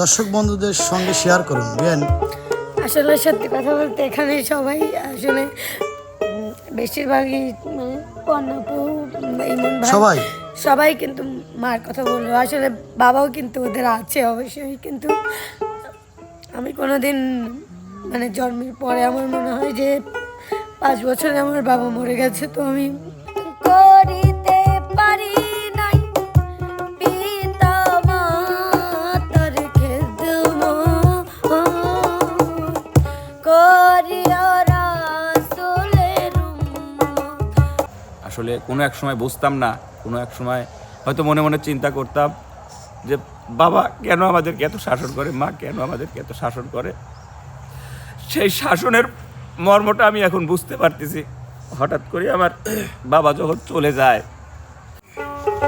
দর্শক বন্ধুদের সঙ্গে শেয়ার করুন। বিয়ান আসলে সত্যি কথা বলতে এখানে সবাই আসলে বেশিরভাগই মানে কন্যাপু ইমন ভাই সবাই কিন্তু মার কথা বললো। আসলে বাবাও কিন্তু ওদের আছে অবশ্যই, কিন্তু আমি কোনোদিন মানে জন্মের পরে আমার মনে হয় যে 5 বছরে আমার বাবা মরে গেছে। তো আমি করিতে পারি নাই পিতা মাতার খেদমত করিয়া রাসূলের উম্মত। আসলে কোনো এক সময় বুঝতাম না, কোনো এক সময় হয়তো মনে মনে চিন্তা করতাম যে বাবা কেন আমাদেরকে এত শাসন করে, মা কেন আমাদেরকে এত শাসন করে। সেই শাসনের মর্মটা আমি এখন বুঝতে পারতেছি হঠাৎ করে আমার বাবা যখন চলে যায়।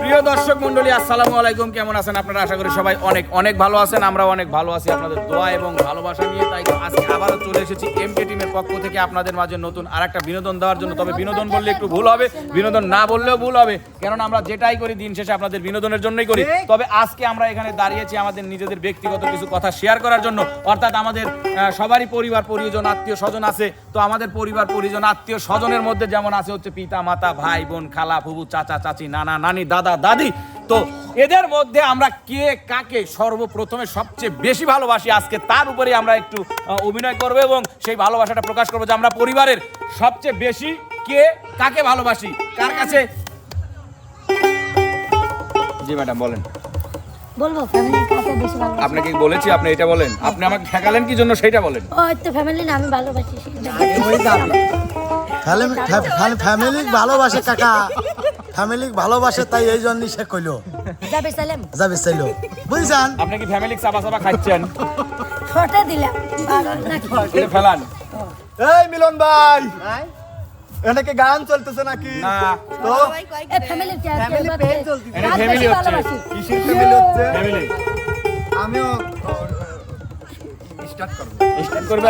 প্রিয় দর্শক মণ্ডলী, আসসালামু আলাইকুম। কেমন আছেন আপনারা? আশা করি সবাই অনেক অনেক ভালো আছেন। আমরা অনেক ভালো আছি আপনাদের দোয়া এবং ভালোবাসা নিয়ে। তাই তো আজকে আবারও চলে এসেছি এমকে টিমের পক্ষ থেকে আপনাদের মাঝে নতুন আরেকটা বিনোদন দেওয়ার জন্য। তবে বিনোদন বললে একটু ভুল হবে, বিনোদন না বললেও ভুল হবে, কেননা আমরা যেটাই করি দিন শেষে আপনাদের বিনোদনের জন্যই করি। তবে আজকে আমরা এখানে দাঁড়িয়েছি আমাদের নিজেদের ব্যক্তিগত কিছু কথা শেয়ার করার জন্য। অর্থাৎ আমাদের সবারই পরিবার পরিজন আত্মীয় স্বজন আছে। তো আমাদের পরিবার পরিজন আত্মীয় স্বজনের মধ্যে যেমন আছে হচ্ছে পিতা মাতা, ভাই বোন, খালা ফুফু, চাচা চাচি, নানা নানি, দাদা দাদি। তো এদের মধ্যে আমরা কে কাকে সর্বপ্রথমে সবচেয়ে বেশি ভালোবাসি, আজকে তার উপরে আমরা একটু অভিনয় করব এবং সেই ভালোবাসাটা প্রকাশ করবো যে আমরা পরিবারের সবচেয়ে বেশি কে কাকে ভালোবাসি, কার কাছে। জি ম্যাডাম বলেন। বলবো ফ্যামিলির কাছে বেশি ভালো। আপনাকে বলেছি আপনি এটা বলেন, আপনি আমাকে ঠেকালেন কি জন্য সেটা বলেন। ওই তো ফ্যামিলি না, আমি ভালোবাসি ফ্যামিলি ভালোবাসে কাকা, ফ্যামিলি ভালোবাসে, তাই এই জন্যই সে কইলো যাবে সালাম যাবে চাইলো। বুঝছেন? আপনি কি ফ্যামিলি চাবা চাবা খাচ্ছেন? ফটো দিলাম এটা ফেলান। এই মিলন ভাই, এখানে গান চলতেছে নাকি? না তো এই ফ্যামিলি এটা ফ্যামিলি হচ্ছে। কিসের ফ্যামিলি হচ্ছে? ফ্যামিলি আমিও স্টার্ট করব। স্টার্ট করবে।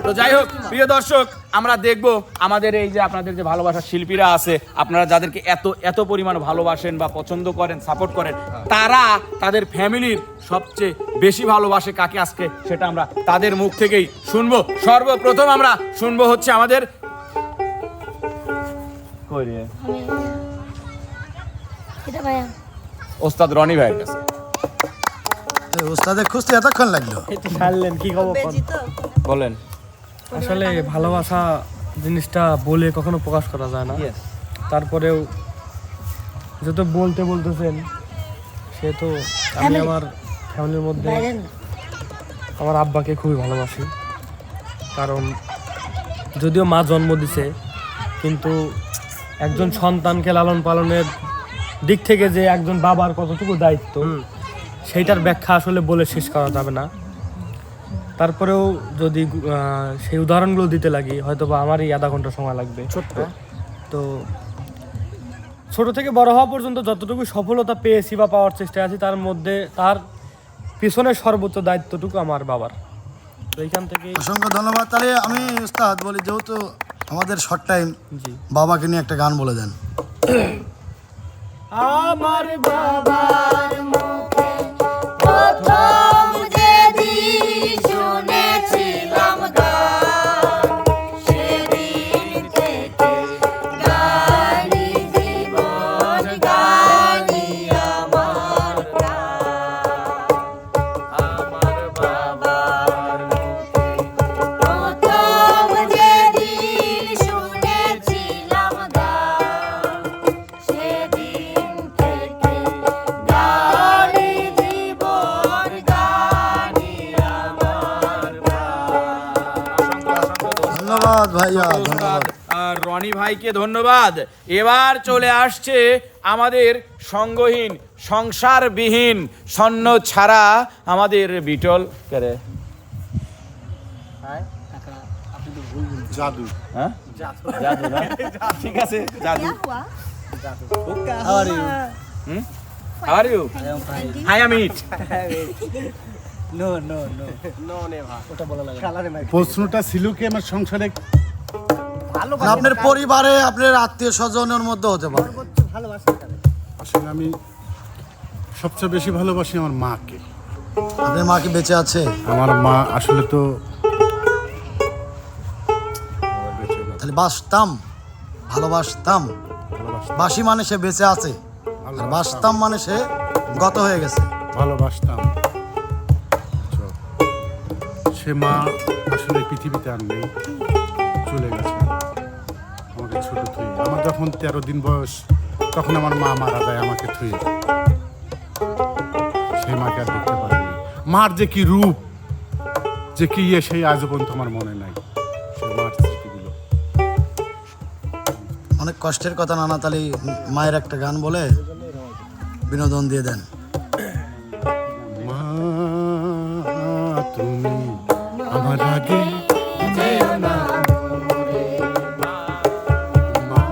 তো যাই হোক প্রিয় দর্শক, আমরা দেখব আমাদের এই যে আপনাদের যে ভালোবাসার শিল্পীরা আছে, আপনারা যাদেরকে এত এত পরিমাণ ভালোবাসেন বা পছন্দ করেন, সাপোর্ট করেন, তারা তাদের ফ্যামিলির সবচেয়ে বেশি ভালোবাসে কাকে, আজকে সেটা আমরা তাদের মুখ থেকেই শুনবো। সর্বপ্রথম আমরা শুনবো হচ্ছে আমাদের ওস্তাদ রনি ভাইয়ের কাছে। ওস্তাদের খুঁজতে এতক্ষণ লাগলো। কি খবর? বলেন। আসলে ভালোবাসা জিনিসটা বলে কখনো প্রকাশ করা যায় না। তারপরেও যত বলতেছেন সে তো আমি আমার ফ্যামিলির মধ্যে আমার আব্বাকে খুবই ভালোবাসি। কারণ যদিও মা জন্ম দিছে, কিন্তু একজন সন্তানকে লালন পালনের দিক থেকে যে একজন বাবার কতটুকু দায়িত্ব, সেইটার ব্যাখ্যা আসলে বলে শেষ করা যাবে না। তারপরেও যদি সেই উদাহরণগুলো দিতে লাগি হয়তো বা আমারই আধা ঘন্টা সময় লাগবে। তো ছোট থেকে বড় হওয়া পর্যন্ত যতটুকু সফলতা পেয়েছি বা পাওয়ার চেষ্টা আছি, তার মধ্যে তার পিছনের সর্বোচ্চ দায়িত্বটুকু আমার বাবার। তো এইখান থেকে অসংখ্য ধন্যবাদ। তাহলে আমি উস্তাদ বলি, যেহেতু আমাদের শর্ট টাইম, বাবাকে নিয়ে একটা গান বলে দেন। আমার বাবার মুখে প্রথম যেদিন শুনেছিলাম গান, সেদিন থেকে গানই জীবন, গানই আমার প্রাণ। আমার বাবার মুখে প্রথম যেদিন শুনেছিলাম গান, সেদিন থেকে গানই জীবন, গানই আমার প্রাণ। ধন্যবাদ ভাইয়া, ধন্যবাদ। আর রনি ভাইকে ধন্যবাদ। এবার চলে আসছে আমাদের সঙ্গহীন, সংসারবিহীন, স্বর্ণ ছাড়া আমাদের বিটল করে। জাদু। হ্যাঁ জাদু না? ঠিক আছে জাদু। How are you? I am it. প্রশ্নটা ছিল কি আমার সংসারে আপনার পরিবারে আপনার আত্মীয় স্বজনের মধ্যে হতে পারে। আসলে আমি সবচেয়ে বেশি ভালোবাসি আমার মাকে। আপনার মা কি বেঁচে আছে? আমার মা আসলে তো তাহলে বাসতাম, ভালোবাসতাম। বাসি মানে সে বেঁচে আছে, আর বাসতাম মানে সে গত হয়ে গেছে। ভালোবাসতাম। বুঝছো? সে মা আসলে পৃথিবীতে আর নেই, চলে গেছে আমাকে ছোট থুয়ে। আমার যখন 13 দিন বয়স তখন আমার মা মারা যায় আমাকে থুয়ে। সেই মাকে আর দেখতে পারিনি। মার যে কি রূপ, যে কি সেই আজও পর্যন্ত আমার মনে নাই সেই মার স্মৃতিগুলো। অনেক কষ্টের কথা নানা, তাহলে মায়ের একটা গান বলে বিনোদন দিয়ে দেন। মা তুমি আমার আগে যেও না, মা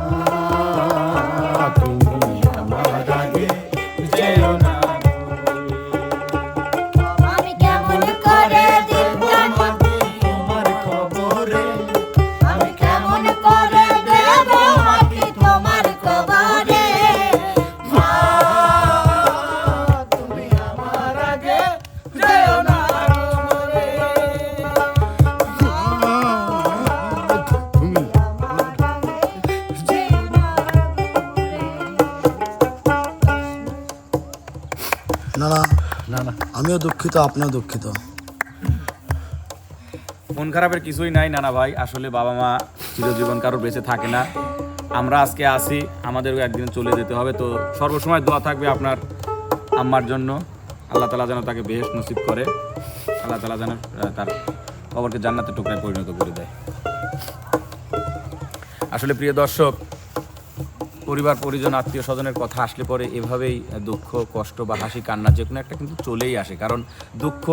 তুমি আমার আগে যেও না। আমি কেমন করে দিন কাটাবো তোমার খবরে, আমি কেমন করে দেব মাটি তোমার কবরে মা তুমি আমার আগে যেও না তুমি নানা, না না আমিও দুঃখিত, আপনিও দুঃখিত। মন খারাপের কিছুই নাই নানা ভাই, আসলে বাবা মা চিরজীবন কারোর বেঁচে থাকে না। আমরা আজকে আসি, আমাদেরও একদিন চলে যেতে হবে। তো সর্বসময় দোয়া থাকবে আপনার আম্মার জন্য। আল্লাহ তাআলা যেন তাকে বেহেশত নসিব করে, আল্লাহ তাআলা যেন তার কবরকে জান্নাতের টুকরায় পরিণত করে দেয়। আসলে প্রিয় দর্শক, পরিবার পরিজন আত্মীয় স্বজনের কথা আসলে পরে এভাবেই দুঃখ কষ্ট বা হাসি কান্না যে কোনো একটা কিন্তু চলেই আসে। কারণ দুঃখ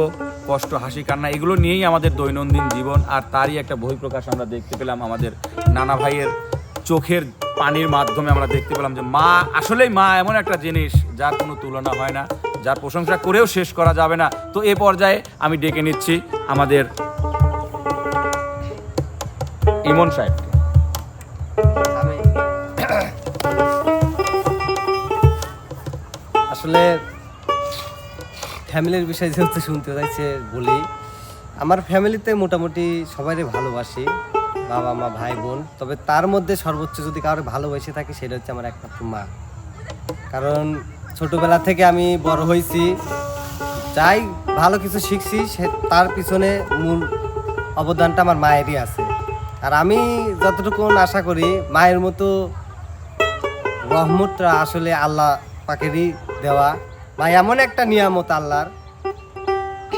কষ্ট হাসি কান্না এগুলো নিয়েই আমাদের দৈনন্দিন জীবন। আর তারই একটা বহিঃপ্রকাশ আমরা দেখতে পেলাম আমাদের নানা ভাইয়ের চোখের পানির মাধ্যমে। আমরা দেখতে পেলাম যে মা, আসলেই মা এমন একটা জিনিস যার কোনো তুলনা হয় না, যার প্রশংসা করেও শেষ করা যাবে না। তো এ পর্যায়ে আমি ডেকে নিচ্ছি আমাদের ইমন সাহেবকে। আসলে ফ্যামিলির বিষয় যেহেতু শুনতে চাইছে বলি, আমার ফ্যামিলিতে মোটামুটি সবাইকে ভালোবাসি, বাবা মা ভাই বোন। তবে তার মধ্যে সর্বোচ্চ যদি কারোর ভালোবেসে থাকি সেটা হচ্ছে আমার একমাত্র মা। কারণ ছোটবেলা থেকে আমি বড় হয়েছি, যাই ভালো কিছু শিখছি সে তার পিছনে মূল অবদানটা আমার মায়েরই আছে। আর আমি যতটুকু আশা করি মায়ের মতো রহমতটা আসলে আল্লাহ পাকেরই দেওয়া। বা এমন একটা নিয়ামত আল্লাহর,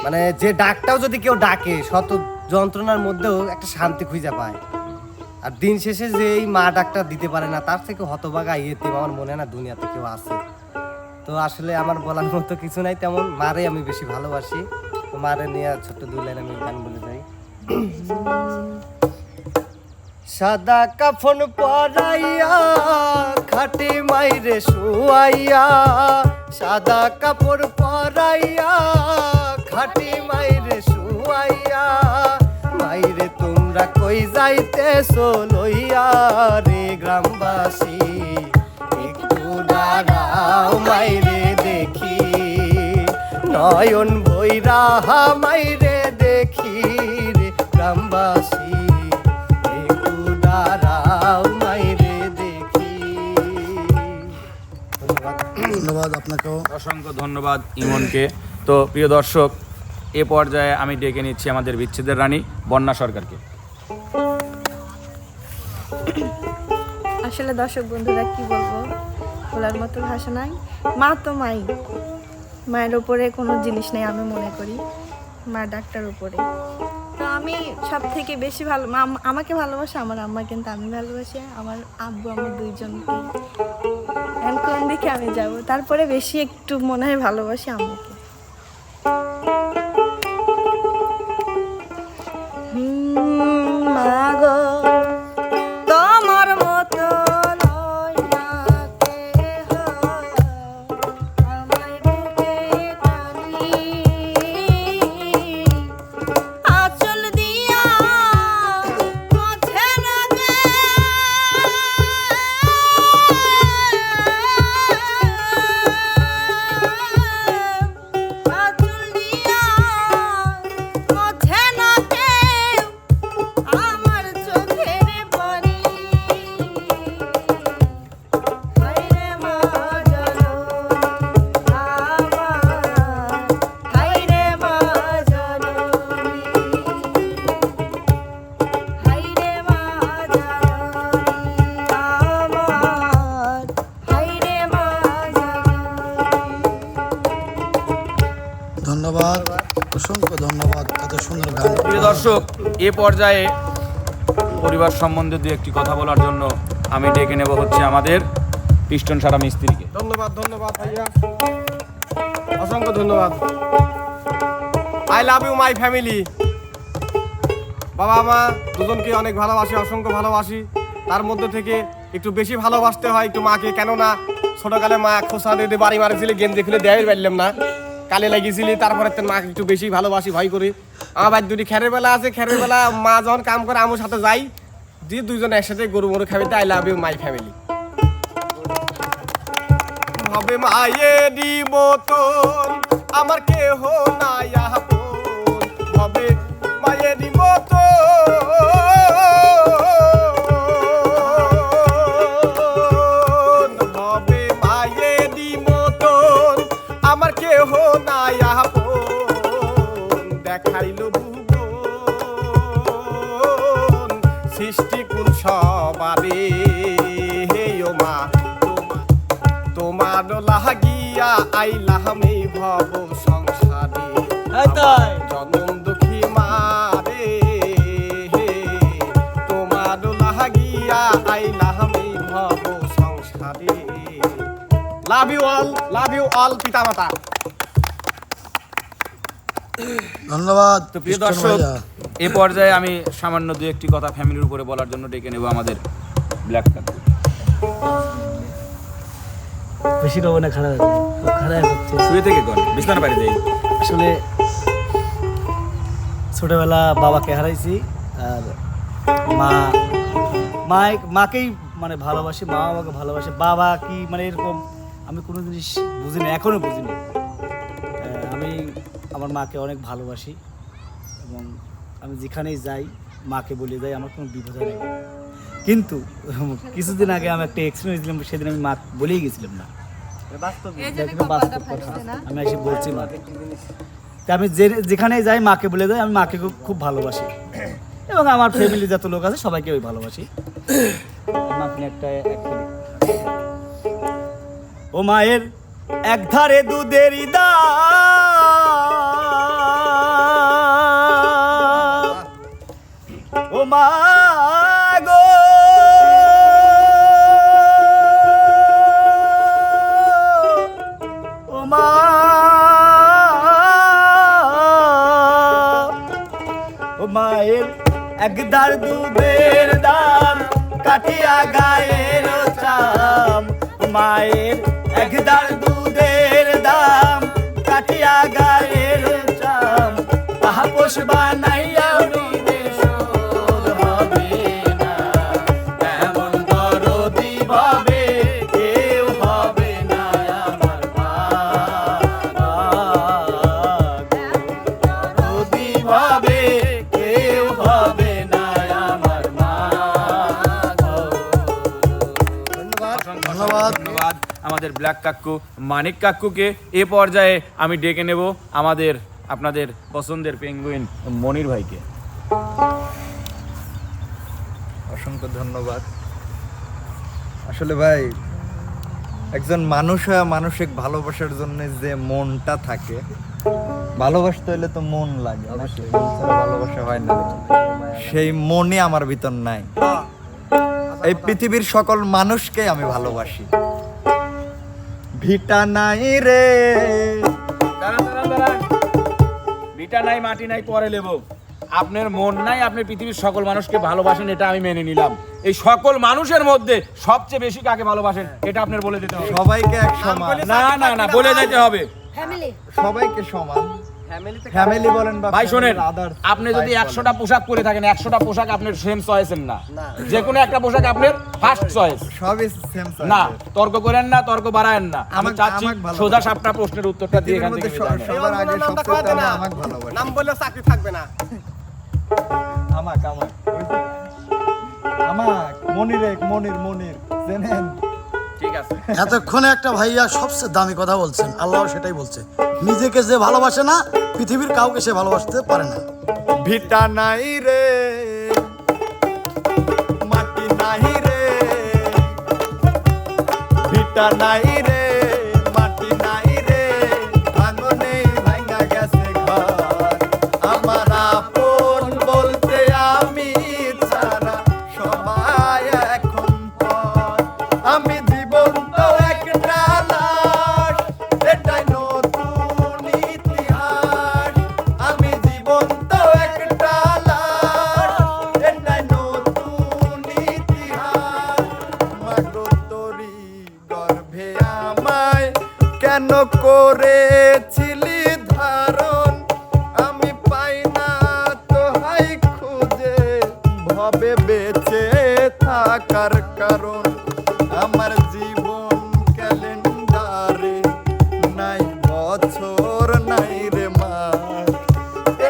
মানে যে ডাকটাও যদি কেউ ডাকে শত যন্ত্রণার মধ্যেও একটা শান্তি খুঁজে পায়। আর দিন শেষে যে এই মা ডাকটা দিতে পারে না তার থেকে হতভাগা ইয়েতিম আমার মনে হয় না দুনিয়াতে কেউ আছে। তো আসলে আমার বলার মতো কিছু নাই তেমন, মারে আমি বেশি ভালোবাসি। তো মারে নিয়ে ছোট্ট 2 লাইন আমি গান বলে যাই। সাদা কাফন পরাইয়া খাটি মাইরে শুয়াইয়া, সাদা কাপড় পরাইয়া খাটি মাইরে শুয়াইয়া, মাইরে তোমরা কই যাইতেছো লইয়া রে গ্রামবাসী, একটু দাঁড়াও মাইরে দেখি, নয়ন ভৈরা মাইরে দেখি রে গ্রামবাসী, একটু দাঁড়াও মাইরে দেখি। ধন্যবাদ। ধন্যবাদ আপনাকেও। অসংখ্য ধন্যবাদ ইমনকে। তো প্রিয় দর্শক, এ পর্যায়ে আমি ডেকে নিচ্ছি আমাদের বিচ্ছেদের রানী বন্যা সরকারকে। আসলে দর্শক বন্ধুরা কি বলবো, বলার মতো ভাষা নাই। মা তো মাই, মায়ের উপরে কোনো জিনিস নেই আমি মনে করি, মা ডাক্তার উপরে। তো আমি সব থেকে বেশি ভালো আমাকে ভালোবাসে আমার আম্মা, কিন্তু আমি ভালোবাসি আমার আব্বু আমার দুইজনকে। এখন কোন দিকে আমি যাব, তারপরে বেশি একটু মনে হয় ভালোবাসি আম্মুকে। মা গো তোমার মতো নয় না কেহ, আমায় বুকে টানি আঁচল দিয়া মুছে না দে, আঁচল দিয়া ধন্যবাদ, অসংখ্য ধন্যবাদ এত সুন্দর গান। প্রিয় দর্শক, এ পর্যায়ে পরিবার সম্বন্ধে দু একটি কথা বলার জন্য আমি ডেকে নেব হচ্ছে আমাদের পিস্টন সারা মিস্ত্রিকে। ধন্যবাদ ভাইয়া, অসংখ্য ধন্যবাদ। I love you my family. বাবা মা দুজনকে অনেক ভালোবাসি, অসংখ্য ভালোবাসি। তার মধ্যে থেকে একটু বেশি ভালোবাসতে হয় একটু মাকে, কেননা ছোটকালে মা খোসা দিয়ে বাড়ি মারেছিলি, গেঞ্জি খুলে দেওয়াই পারলাম না, কালে লাগিয়েছিলি। তারপরে তোর মাকে একটু বেশি ভালোবাসি, ভয় করি। আমার বাড়ি দুটি খেরের বেলা আছে, খেরের বেলা মা যখন কাম করে আমার সাথে যাই, দিয়ে দুইজন একসাথে গরু মরু খাবি। I love you my family. হবে মায়েরই মতন আমার কেহ নাই আপন, হবে মায়েরই মতন, হবে মায়েরই মতন আমার কেহ নাই আপন। দেখাইলো ভুবন সৃষ্টি কোন সবারে, হে ও মা তোমার লাগিয়া আইলাম এই ভব সংসারে, জনম দুঃখী মারে, তোমার লাগিয়া আইলাম এই ভব সংসারে। লাভ ইউ অল পিতা মাতা। ধন্যবাদ। তো প্রিয় দর্শক, এ পর্যায়ে আমি সামান্য দু একটি কথা ফ্যামিলির উপরে বলার জন্য ডেকে নেব আমাদের ব্ল্যাক কাকু। বেশি রব না, খারাপ হচ্ছে। শুয়ে থেকে কোন বিছানার বাইরে যাই। আসলে ছোটবেলা বাবাকে হারাইছি, আর মাকেই মানে ভালোবাসি, মা বাবাকে ভালোবাসে। বাবা কি মানে এরকম আমি কোনো জিনিস বুঝিনি, এখনো বুঝিনি। আমি আমার মাকে অনেক ভালোবাসি এবং আমি যেখানেই যাই মাকে বলে যাই আমার কোনো বিপদ নেই। কিন্তু কিছুদিন আগে আমি একটা এক্সিডেন্ট হয়েছিলাম, সেদিন আমি মা বলেই গেছিলাম না, বাস্তব কথা আমি এসে বলছি মা। আমি যেখানেই যাই মাকে বলে যাই আমি মাকে খুব ভালোবাসি এবং আমার ফ্যামিলি যত লোক আছে সবাইকে ওই ভালোবাসি। আপনি একটা ও মায়ের এক ধারে দুধের দাম, ও মা গো ও মা, ও মায়ের এক ধার দুধের দাম কাটিয়া গায়ের চাম, মায়ের এক ধার দুধের দাম কাটিয়া গায়ের চাম, তাহা পোষবা নাইয়া হবে না, এমন দরদি ভাবে কেউ হবে না আমার মা, দরদি ভাবে কেউ হবে না আমার মা। ধন্যবাদ। ধন্যবাদ আমাদের ব্ল্যাক কাকু মানিক কাকুকে। এ পর্যায়ে আমি ডেকে নেব আমাদের আপনাদের পছন্দের পেঙ্গুইন মনির ভাইকে। অসংখ্য ধন্যবাদ। আসলে ভাই, একজন মানুষ হয়ে মানসিক ভালোবাসার জন্য যে মনটা থাকে, ভালোবাসতে হলে তো মন লাগে, অবশ্যই ভালোবাসা হয় না, সেই মনই আমার ভিতর নাই। এই পৃথিবীর সকল মানুষকে আমি ভালোবাসি। ভিটা নাই রে, ভিটা নাই মাটি নাই পরে লেবো, আপনার মন নাই, আপনি পৃথিবীর সকল মানুষকে ভালোবাসেন, এটা আমি মেনে নিলাম। এই সকল মানুষের মধ্যে সবচেয়ে বেশি কাকে ভালোবাসেন এটা আপনার বলে দিতে হবে। সবাইকে এক সমান, না না না, বলে দিতে হবে। ফ্যামিলি সবাইকে সমান, ফ্যামিলি বলেন বা ভাই শোনেন, others আপনি যদি 100টা পোশাক পরে থাকেন, 100টা পোশাক আপনার সেম চয়েসের না, যে কোনো একটা পোশাক আপনার ফার্স্ট চয়েস সবই সেম না। তর্ক করেন না, তর্ক বাড়ায়েন না। আমি চাচ্ছি আমাকে ভালো সোজা সাপটা প্রশ্নের উত্তরটা দিয়ে এখান থেকে বিদায় নেন। সবার আগে সবচেয়ে আমাকে ভালোবাসে। নাম বললে চাকরি থাকবে না। আমাকে মনির চেনেন? ঠিক আছে। এতক্ষণে একটা ভাইয়া সবচেয়ে দামি কথা বলছেন, আল্লাহ সেটাই বলছে, নিজেকে যে ভালোবাসে না পৃথিবীর কাউকে সে ভালোবাসতে পারে না। ভিটা নাই রে, মাটি নাই রে, ভিটা নাই রে, মাটি নাই রে, ভাঙনে ভাঙা গেছে ঘর। করেছিলি ধারণ, আমি পাই না তো হাই খুঁজে ভবে বেঁচে থাকার কারণ। আমার জীবন ক্যালেন্ডারে নাই বছর নাই রে মাস,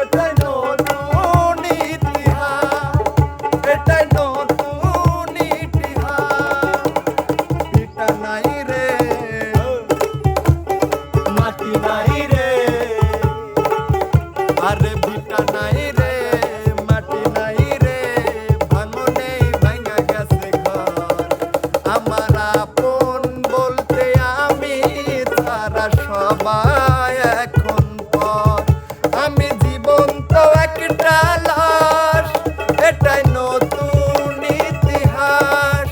এটাই নতুন ইতিহাস, এটাই নতুন ইতিহাস। পিতা নাই রে, মাটি নাই রে, আরে ভিটা নাই রে, মাটি নাই রে, ভাঙনেই ভাঙা গেছে ঘর। আমার আপন বলতে আমি তারা সবাই এখন পর। আমি জীবন্ত একটা লাশ, এটাই নতুন ইতিহাস।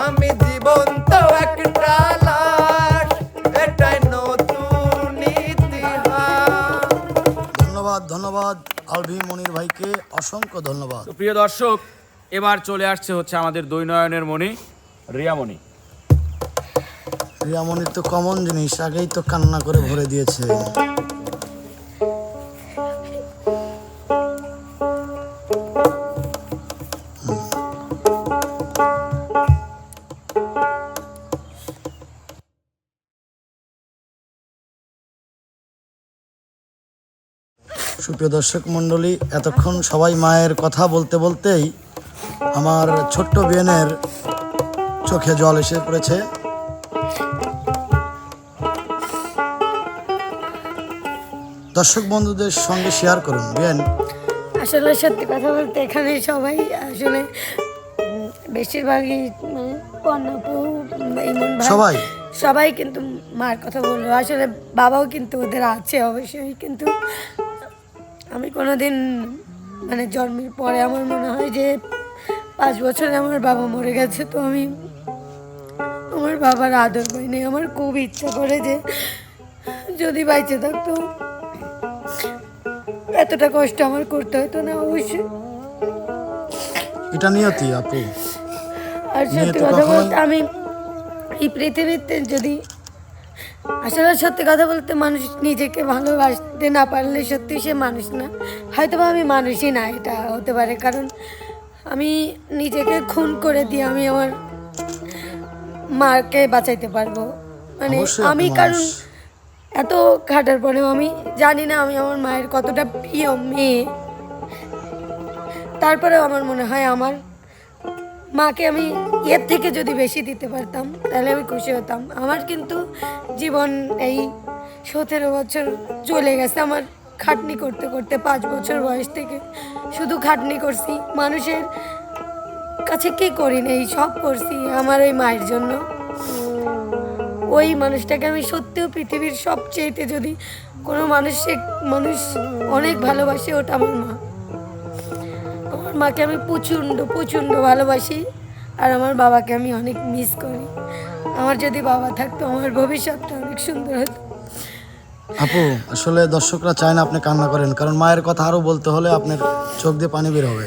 আমি জীবন্ত একটা লাশ, এটাই নতুন ইতিহাস। ধন্যবাদ ধন্যবাদ আলভি মনির ভাইকে, অসংখ্য ধন্যবাদ। তো প্রিয় দর্শক, এবার চলে আসছে হচ্ছে আমাদের দুই নয়নের মণি রিয়ামণি। রিয়া মনির তো কমন জিনিস, আগেই তো কান্না করে ভরে দিয়েছে। সুপ্রিয় দর্শক মণ্ডলী, এতক্ষণ সবাই মায়ের কথা বলতে বলতেই আমার ছোট্ট বিয়েনের চোখে জল এসে পড়েছে। দর্শক বন্ধুদের সঙ্গে শেয়ার করুন। বিয়েন, আসলে সত্যি কথা বলতে এখানে সবাই আসলে বেশিরভাগই মানে কন্যাপু ইমন ভাই সবাই সবাই কিন্তু মার কথা বললো। আসলে বাবাও কিন্তু ওদের আছে অবশ্যই, কিন্তু আমি কোনোদিন মানে জন্মের পরে আমার মনে হয় যে 5 বছরে আমার বাবা মরে গেছে, তো আমি আমার বাবার আদর পাইনি। আমার খুব ইচ্ছা করে যে যদি বাইচে থাকতো এতটা কষ্ট আমার করতে হতো না। অবশ্যই এটা নিয়তি আপু। আর সত্যি কথা বলতে আমি এই পৃথিবীতে যদি আসলে সত্যি কথা বলতে মানুষ নিজেকে ভালোবাসতে না পারলে সত্যি সে মানুষ না। হয়তো বা আমি মানুষই না, এটা হতে পারে, কারণ আমি নিজেকে খুন করে দিয়ে আমি আমার মাকে বাঁচাইতে পারবো। মানে অবশ্যই আমি আপনি কারণ মানুষ। এত খাটার পরেও আমি জানি না আমি আমার মায়ের কতটা প্রিয় মেয়ে। তারপরেও আমার মনে হয় আমার মাকে আমি এর থেকে যদি বেশি দিতে পারতাম তাহলে আমি খুশি হতাম। আমার কিন্তু জীবন এই 17 বছর চলে গেছে আমার খাটনি করতে করতে। 5 বছর বয়স থেকে শুধু খাটনি করছি, মানুষের কাছে কি করি না, এই সব করছি আমার ওই মায়ের জন্য। ওই মানুষটাকে আমি সত্যিও পৃথিবীর সবচেয়েতে যদি কোনো মানুষ অনেক ভালোবাসে, ওটা আমার মা। আমার মাকে আমি প্রচণ্ড ভালোবাসি, আর আমার বাবাকে আমি অনেক মিস করি। আমার যদি বাবা থাকতো আমার ভবিষ্যৎটা অনেক সুন্দর হতো। আপু আসলে দর্শকরা চায় না আপনি কান্না করেন, কারণ মায়ের কথা আরো বলতে হলে আপনার চোখ দিয়ে পানি বের হবে।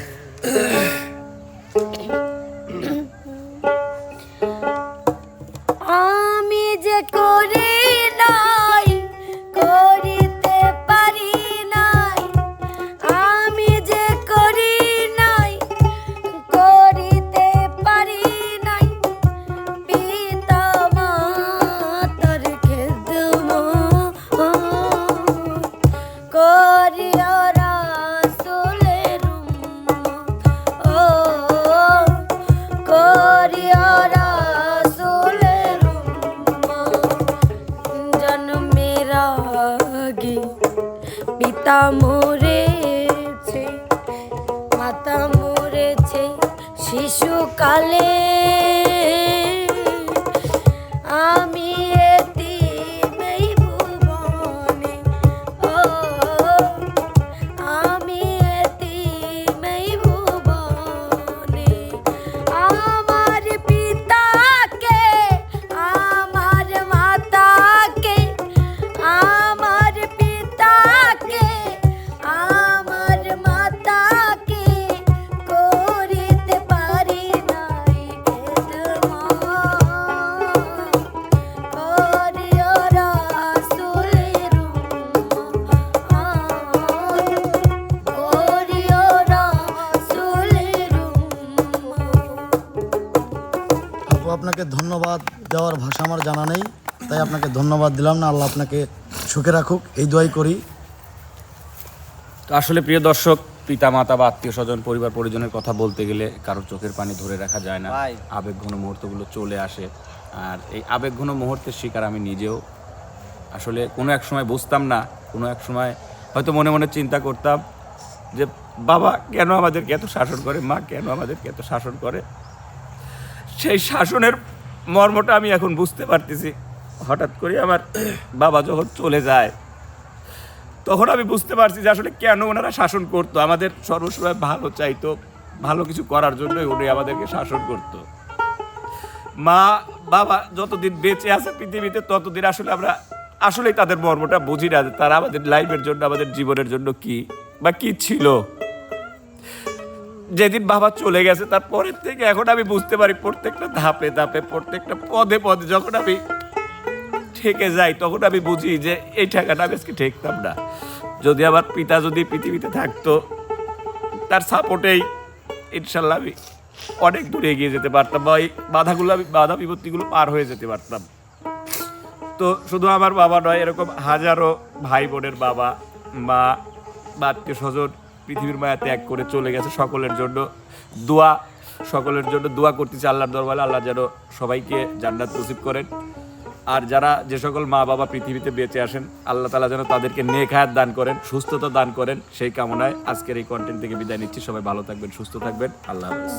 আমি যে করি নাই করিতে পারি নাই, আমি যে করি নাই করিতে পারি নাই, পিতা মাতার খেদমত করিয়া রাসূলের উম্মত, ও করিয়া রাসূলের উম্মত। জন্মের আগে পিতা মরেছে, মাতা মরেছে শিশুকালে, আমি এতিম এই ভুবনে, ও আমি এতিম এই ভুবনে। আমার পিতাকে আমার মাতাকে, আমার পিতাকে আমার মাতাকে করিতে পারি নাই ধন্যবাদ দেওয়ার ভাষা আমার জানা নেই, তাই আপনাকে ধন্যবাদ দিলাম না। আল্লাহ আপনাকে সুখে রাখুক, এই দোয়াই করি। তো আসলে প্রিয় দর্শক, পিতা মাতা বা আত্মীয় স্বজন পরিবার পরিজনের কথা বলতে গেলে কারোর চোখের পানি ধরে রাখা যায় না, ভাই। আবেগঘন মুহূর্তগুলো চলে আসে। আর এই আবেগঘন মুহূর্তের শিকার আমি নিজেও। আসলে কোনো এক সময় বুঝতাম না, কোনো এক সময় হয়তো মনে মনে চিন্তা করতাম যে বাবা কেন আমাদেরকে এত শাসন করে, মা কেন আমাদেরকে এত শাসন করে। সেই শাসনের মর্মটা আমি এখন বুঝতে পারতেছি। হঠাৎ করে আমার বাবা যখন চলে যায়, তখন আমি বুঝতে পারছি যে আসলে কেন ওনারা শাসন করতো। আমাদের সর্বসময় ভালো চাইতো, ভালো কিছু করার জন্যই উনি আমাদেরকে শাসন করতো। মা বাবা যতদিন বেঁচে আছে পৃথিবীতে, ততদিন আসলে আমরা আসলেই তাদের মর্মটা বুঝি না, তারা আমাদের লাইফের জন্য, আমাদের জীবনের জন্য কি বা কি ছিল। যেদিন বাবা চলে গেছে তারপরের থেকে এখন আমি বুঝতে পারি, প্রত্যেকটা ধাপে ধাপে, প্রত্যেকটা পদে পদে যখন আমি ঠেকে যাই, তখন আমি বুঝি যে এই ঠেকাটা আমি আজকে ঠেকতাম না। যদি আমার পিতা যদি পৃথিবীতে থাকতো, তার সাপোর্টেই ইনশাল্লাহ আমি অনেক দূরে এগিয়ে যেতে পারতাম, বা এই বাধা বিপত্তিগুলো পার হয়ে যেতে পারতাম। তো শুধু আমার বাবা নয়, এরকম হাজারো ভাই বোনের বাবা, মা বা আত্মীয় স্বজন পৃথিবীর মায়া ত্যাগ করে চলে গেছে। সকলের জন্য দোয়া করতেছি আল্লাহর দরবারে, আল্লাহ যেন সবাইকে জান্নাত নসিব করেন। আর যারা যে সকল মা বাবা পৃথিবীতে বেঁচে আসেন, আল্লাহ তাআলা যেন তাদেরকে নেক হায়াত দান করেন, সুস্থতা দান করেন, সেই কামনায় আজকের এই কন্টেন্ট থেকে বিদায় নিচ্ছি। সবাই ভালো থাকবেন, সুস্থ থাকবেন। আল্লাহ হাফেজ।